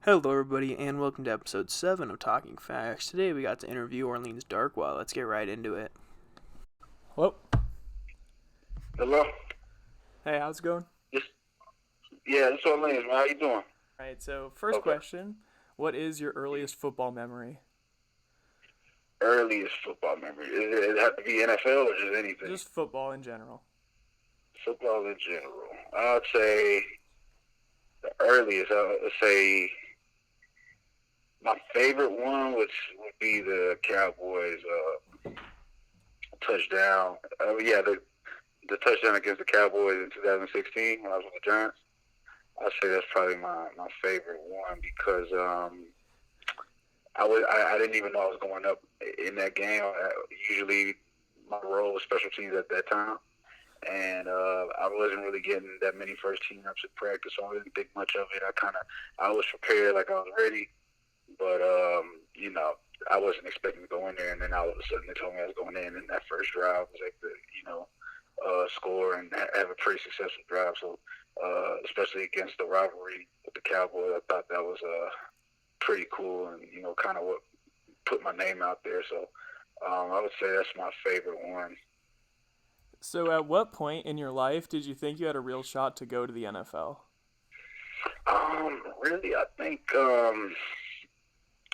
Hello, everybody, and welcome to episode 7 of Talking Facts. Today we got to interview Orleans Darkwa. Let's get right into it. Hello. Hello? Hey, how's it going? Yeah, it's Orleans, man. How you doing? Alright, so first question, what is your earliest football memory? Earliest football memory. It have to be NFL or just anything? Just football in general. Football in general. I'd say the earliest, I would say my favorite one would be the Cowboys touchdown. The touchdown against the Cowboys in 2016 when I was with the Giants. I'd say that's probably my favorite one because I didn't even know I was going up in that game. Usually my role was special teams at that time, and I wasn't really getting that many first team reps at practice, so I didn't think much of it. I was prepared, like I was ready, but I wasn't expecting to go in there, and then all of a sudden they told me I was going in, and that first drive was like score and have a pretty successful drive. So especially against the rivalry with the Cowboys, I thought that was pretty cool, and kind of what put my name out there. So I would say that's my favorite one. So at what point in your life did you think you had a real shot to go to the NFL? Really, I think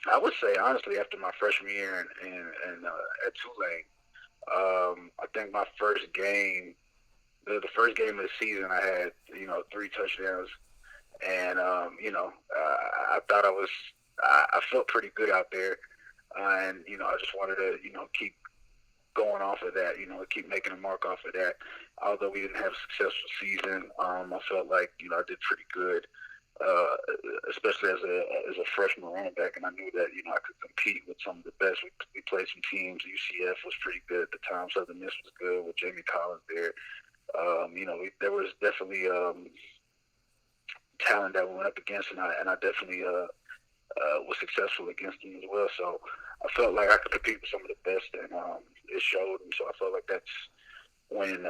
I would say honestly after my freshman year at Tulane, I think my first game, the first game of the season, I had 3 touchdowns, and I thought I felt pretty good out there, and I just wanted to keep going off of that, keep making a mark off of that. Although we didn't have a successful season, I felt like I did pretty good, especially as a freshman running back, and I knew that I could compete with some of the best. We played some teams. UCF was pretty good at the time. Southern Miss was good with Jamie Collins there. There was definitely talent that we went up against, and I definitely was successful against them as well. So I felt like I could compete with some of the best, and it showed. And so I felt like that's when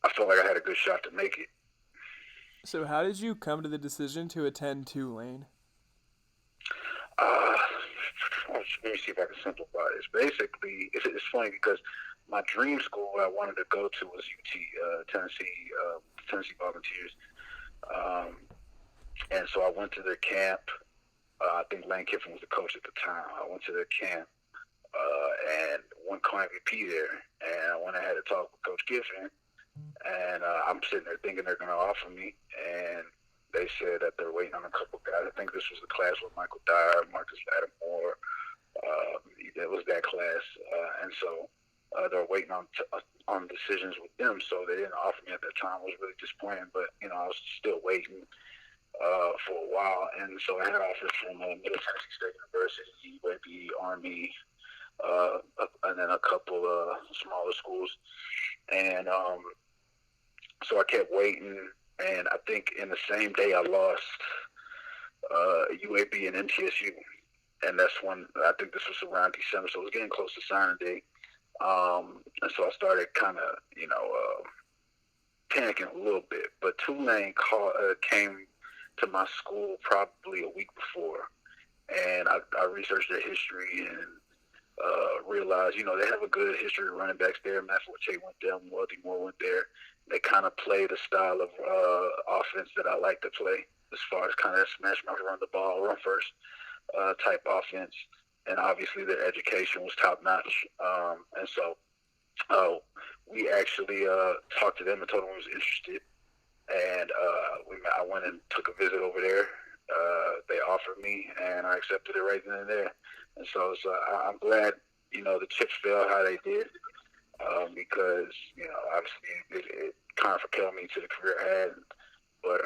I felt like I had a good shot to make it. So how did you come to the decision to attend Tulane? Let me see if I can simplify this. Basically, it's funny because my dream school I wanted to go to was UT, Tennessee Volunteers. And so I went to their camp. I think Lane Kiffin was the coach at the time. I went to their camp and won co-MVP there. And I went ahead to talk with Coach Kiffin. And I'm sitting there thinking they're going to offer me. And they said that they're waiting on a couple guys. I think this was the class with Michael Dyer, Marcus Lattimore. It was that class. And so they're waiting on decisions with them. So they didn't offer me at that time. I was really disappointed. But, I was still waiting for a while, and so I had offers from Middle Tennessee State University, UAB, Army, and then a couple smaller schools, and so I kept waiting, and I think in the same day I lost UAB and MTSU, and that's when I think this was around December, so it was getting close to signing day, and so I started kind of panicking a little bit, but Tulane came to my school probably a week before, and I researched their history and realized, they have a good history of running backs there. Matt Forte went there, Wealthy Moore went there. They kind of play the style of offense that I like to play, as far as kind of smash mouth, run the ball, run first type offense. And obviously their education was top notch. And so we actually talked to them and told them I was interested. And I went and took a visit over there. They offered me, and I accepted it right then and there. And so I'm glad, the chips fell how they did, because, obviously it kind of propelled me to the career I had. But,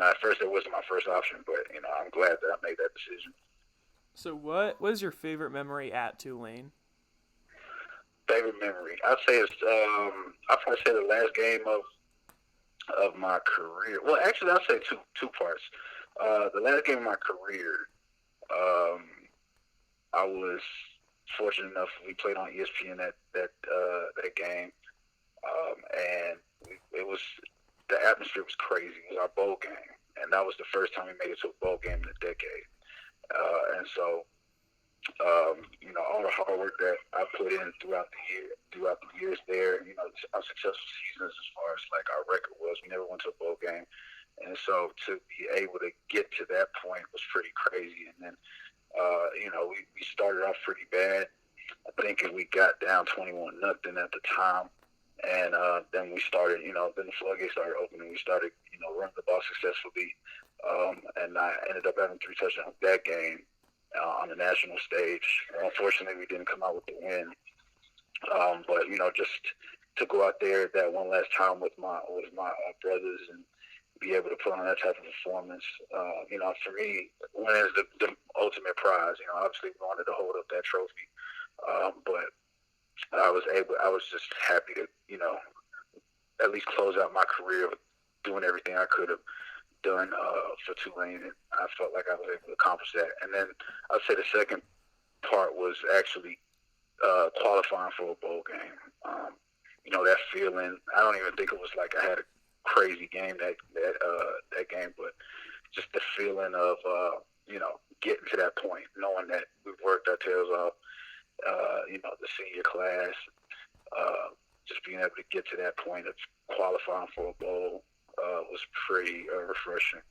at first it wasn't my first option, but, I'm glad that I made that decision. So what was your favorite memory at Tulane? Favorite memory? I'd say I'd probably say the last game of my career. Well, actually, I'll say two parts. The last game of my career, I was fortunate enough. We played on ESPN that game, and it was the atmosphere was crazy. It was our bowl game, and that was the first time we made it to a bowl game in a decade. And so, all the hard work that I put in throughout the years there, our successful seasons as far as like our record was, we never went to a bowl game. And so to be able to get to that point was pretty crazy. And then, we started off pretty bad. I think we got down 21-0 at the time. And then we started, then the floodgates started opening. We started, running the ball successfully. And I ended up having 3 touchdowns that game on the national stage. Unfortunately, we didn't come out with the win. But, just to go out there that one last time with my brothers and be able to put on that type of performance, for me, winning is the ultimate prize. Obviously we wanted to hold up that trophy. But I was just happy to, at least close out my career doing everything I could have done for Tulane, and I felt like I was able to accomplish that. And then I'd say the second part was actually qualifying for a bowl game. That feeling, I don't even think it was like I had a crazy game that game, but just the feeling of, getting to that point, knowing that we've worked our tails off, the senior class, just being able to get to that point of qualifying for a bowl was pretty refreshing.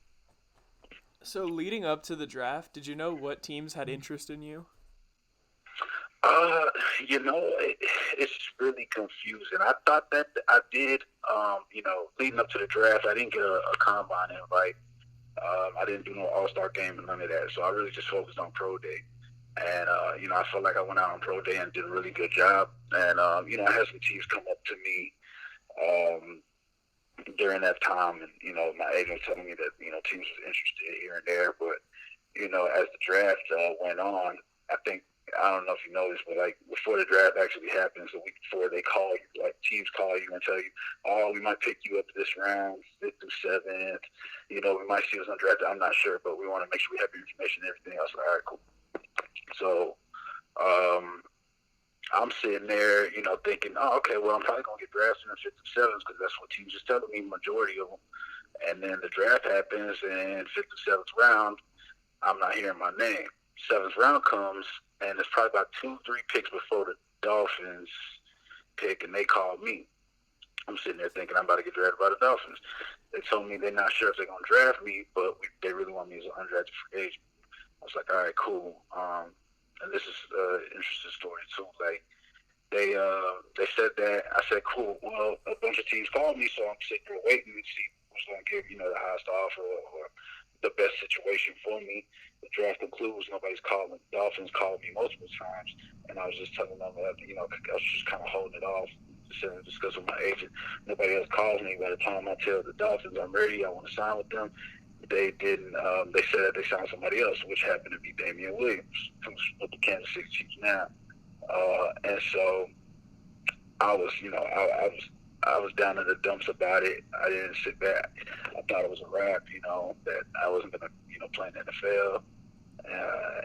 So leading up to the draft, did you know what teams had interest in you? It's really confusing. I thought that I did, leading up to the draft, I didn't get a combine invite. I didn't do no all-star game and none of that. So I really just focused on pro day. And, I felt like I went out on pro day and did a really good job. And, I had some teams come up to me during that time. And, my agent was telling me that, teams was interested here and there. But, as the draft went on, I don't know if you know this, but like before the draft actually happens, a week before they call you, like teams call you and tell you, oh, we might pick you up this round, 5th through 7th. We might see us undrafted. I'm not sure, but we want to make sure we have your information and everything else. All right, cool. So I'm sitting there, thinking, oh, okay, well, I'm probably going to get drafted in 5th through 7th because that's what teams are telling me, majority of them. And then the draft happens, and 5th to 7th round, I'm not hearing my name. 7th round comes, and it's probably about 2-3 picks before the Dolphins pick, and they called me. I'm sitting there thinking I'm about to get drafted by the Dolphins. They told me they're not sure if they're going to draft me, but they really want me as an undrafted free agent. I was like, all right, cool. And this is an interesting story, too. Like, they said that. I said, cool. Well, a bunch of teams called me, so I'm sitting there waiting to see who's going to give, the highest offer or the best situation for me. The draft concludes, nobody's calling. The Dolphins called me multiple times, and I was just telling them that, I was just kind of holding it off, discuss with my agent. Nobody else calls me. By the time I tell the Dolphins I'm ready, I want to sign with them, they didn't. They said that they signed somebody else, which happened to be Damian Williams, who's with the Kansas City Chiefs now. And so I was, I was down in the dumps about it. I didn't sit back. I thought it was a wrap, that I wasn't going to, play in the NFL.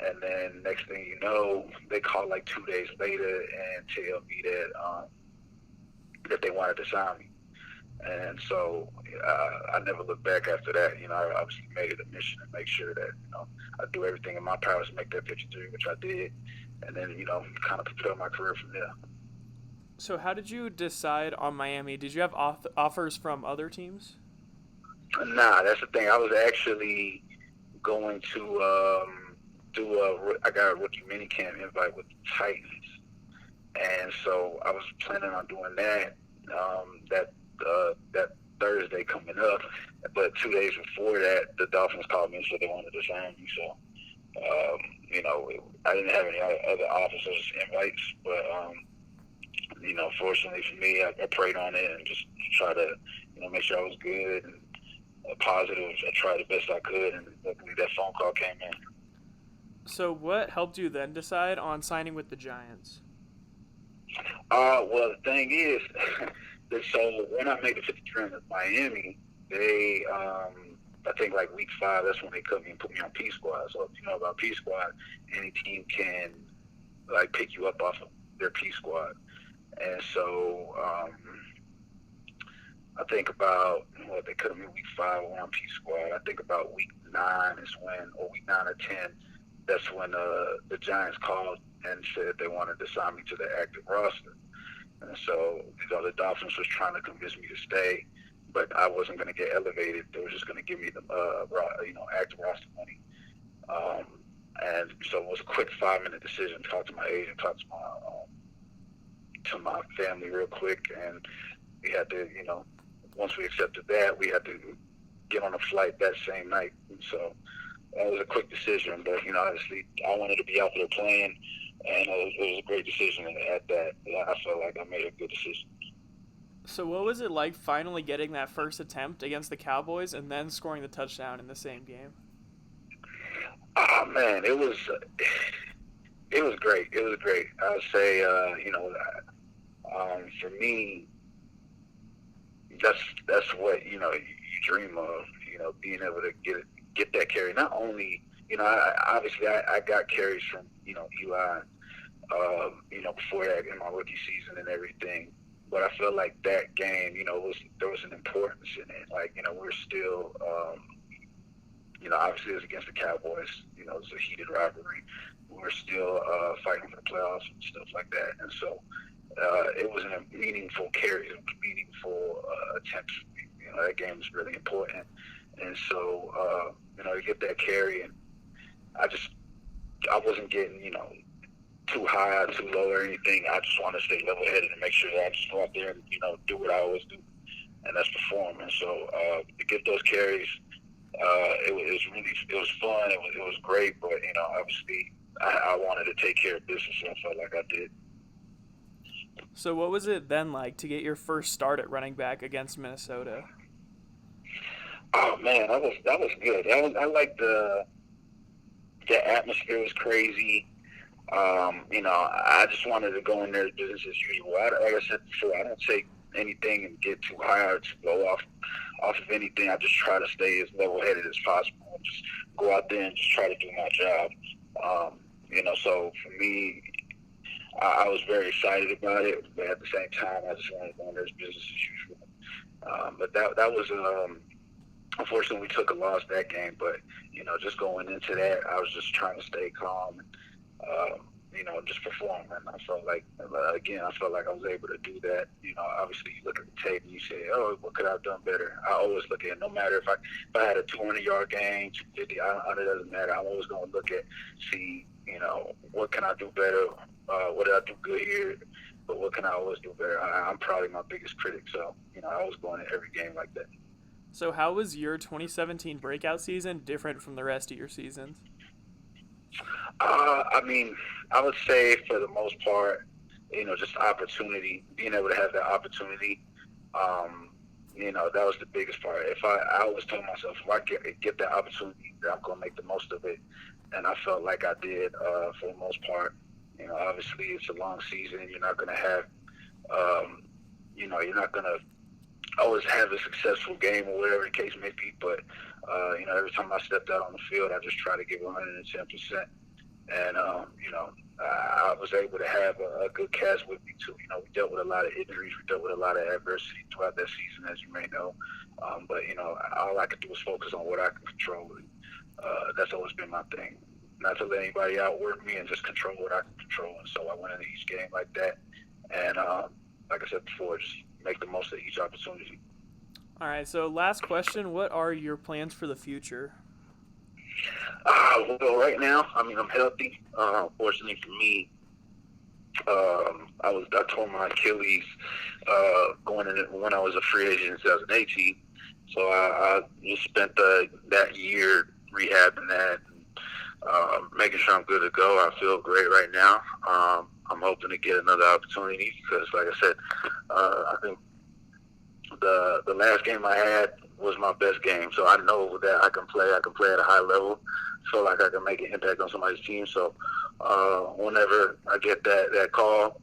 And then next thing you know, they called like 2 days later and tell me that they wanted to sign me. And so I never looked back after that. I obviously made it a mission to make sure that, I do everything in my power to make that 53, which I did. And then, kind of prepare my career from there. So how did you decide on Miami? Did you have offers from other teams? Nah, that's the thing. I was actually going to I got a rookie minicamp invite with the Titans. And so I was planning on doing that that Thursday coming up. But 2 days before that, the Dolphins called me and said they wanted to sign me. So, I didn't have any other offers or invites. But, fortunately for me, I prayed on it and just tried to, make sure I was good and positive. I tried the best I could, and luckily that phone call came in. So what helped you then decide on signing with the Giants? Well, the thing is, so when I made the 53 in Miami, they, I think like week 5, that's when they cut me and put me on P Squad. So if you know about P Squad, any team can like pick you up off of their P Squad. And so I think about what they could have been week 5 on P squad. I think about week 9 is when, or week 9 or 10, that's when the Giants called and said they wanted to sign me to the active roster. And so, the Dolphins was trying to convince me to stay, but I wasn't going to get elevated. They were just going to give me the active roster money. And so it was a quick 5-minute decision. Talk to my agent, talk to my family real quick, and we had to, once we accepted that, we had to get on a flight that same night. And so that was a quick decision, but obviously I wanted to be out there playing, and it was a great decision. And at that, I felt like I made a good decision. So what was it like finally getting that first attempt against the Cowboys and then scoring the touchdown in the same game? Oh man, it was great. It was great. I would say, for me, that's what you dream of. Being able to get that carry. Not only, I got carries from Eli, before that in my rookie season and everything. But I feel like that game, there was an importance in it. Like, we're still, obviously it was against the Cowboys. It was a heated rivalry. We're still fighting for the playoffs and stuff like that. And so it was a meaningful carry, meaningful attempts. That game was really important. And so, to get that carry, and I wasn't getting, too high or too low or anything. I just want to stay level-headed and make sure that I just go out there and, do what I always do, and that's perform. And so to get those carries, it was fun. It was great, but, obviously I wanted to take care of business, and I felt like I did. So what was it then like to get your first start at running back against Minnesota? Oh man, that was good. I liked the atmosphere was crazy. I just wanted to go in there business as usual. Like I said before, I don't take anything and get too high or too low off of anything. I just try to stay as level-headed as possible and just go out there and just try to do my job. So for me, I was very excited about it, but at the same time, I just wanted to go in there as business as usual. But that was unfortunately, we took a loss that game, but, just going into that, I was just trying to stay calm and, just perform. And I felt like I was able to do that. Obviously you look at the tape and you say, oh, what could I have done better? I always look at it, no matter if I had a 200-yard game, 250, it doesn't matter. I'm always going to look at, see, what can I do better? What did I do good here? But what can I always do better? I'm probably my biggest critic. So, I was going to every game like that. So how was your 2017 breakout season different from the rest of your seasons? I would say for the most part, just opportunity, being able to have that opportunity, that was the biggest part. I always told myself, if I get that opportunity, I'm going to make the most of it. And I felt like I did for the most part. Obviously it's a long season. You're not going to have, you're not going to always have a successful game or whatever the case may be. But, every time I stepped out on the field, I just tried to give 110%. And, I was able to have a good cast with me, too. We dealt with a lot of injuries. We dealt with a lot of adversity throughout that season, as you may know. But, all I could do was focus on what I can control. And, that's always been my thing. Not to let anybody outwork me and just control what I can control. And so I went into each game like that. And, like I said before, just make the most of each opportunity. All right, so last question. What are your plans for the future? Well, right now, I'm healthy. Fortunately for me, I tore my Achilles going in when I was a free agent in 2018. So I just spent that year rehabbing that, and, making sure I'm good to go. I feel great right now. I'm hoping to get another opportunity because, like I said, I think the last game I had was my best game. So I know that I can play at a high level. Feel like I can make an impact on somebody's team. So whenever I get that call,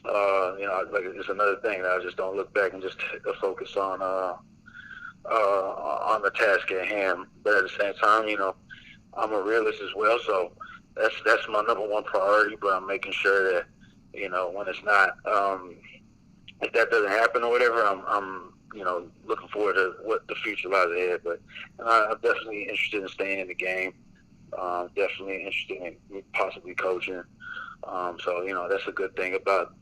like it's another thing that I just don't look back and just focus on the task at hand. But at the same time, I'm a realist as well. So that's my number one priority. But I'm making sure that when it's not, if that doesn't happen or whatever, I'm looking forward to what the future lies ahead. But I'm definitely interested in staying in the game. Definitely interested in possibly coaching. So that's a good thing about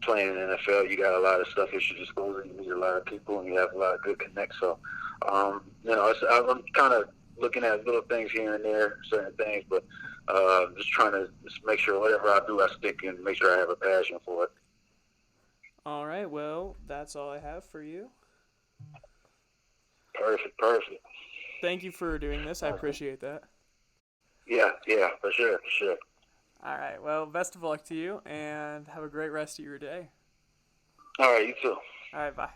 playing in the NFL. You got a lot of stuff at your disposal. You meet a lot of people, and you have a lot of good connects. So, I'm kind of looking at little things here and there, certain things, but just trying to just make sure whatever I do, I stick and make sure I have a passion for it. All right, well, that's all I have for you. Perfect. Thank you for doing this. I appreciate that. Yeah, for sure. All right, well, best of luck to you, and have a great rest of your day. All right, you too. All right, bye.